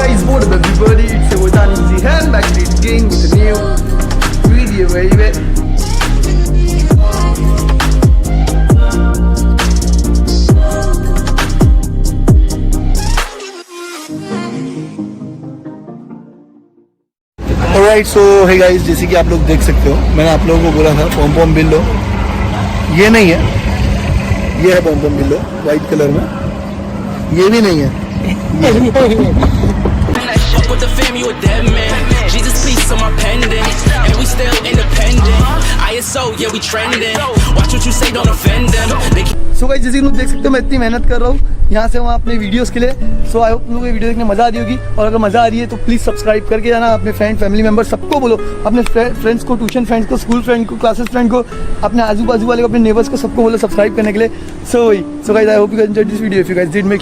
guys, what up everybody? It's your DANISH ZEHEN back again with a new video, baby. Alright, so hey guys, जैसे कि आप लोग देख सकते हो, मैंने आप लोगों को बोला था पॉम पॉम बिल्लो, ये नहीं है, ये है पॉम पॉम बिल्लो व्हाइट कलर में, ये भी नहीं है, सो गाइस जैसे कि लोग देख सकते हो मैं इतनी मेहनत कर रहा हूँ यहाँ से वहाँ अपने वीडियोस के लिए। सो आई होप लोगों को वीडियो देखने मजा आ रही होगी, और अगर मजा आ रही है तो प्लीज सब्सक्राइब करके जाना, अपने फ्रेंड फैमिली मेंबर सबको बोलो, अपने फ्रेंड्स को, ट्यूशन फ्रेंड्स को, स्कूल फ्रेंड को, क्लासेस फ्रेंड को, अपने आजू बाजू वाले को, अपने नेबर्स को, सबको बोलो सब्सक्राइब करने के लिए। So guys I hope you guys enjoyed this video. If you guys did make sure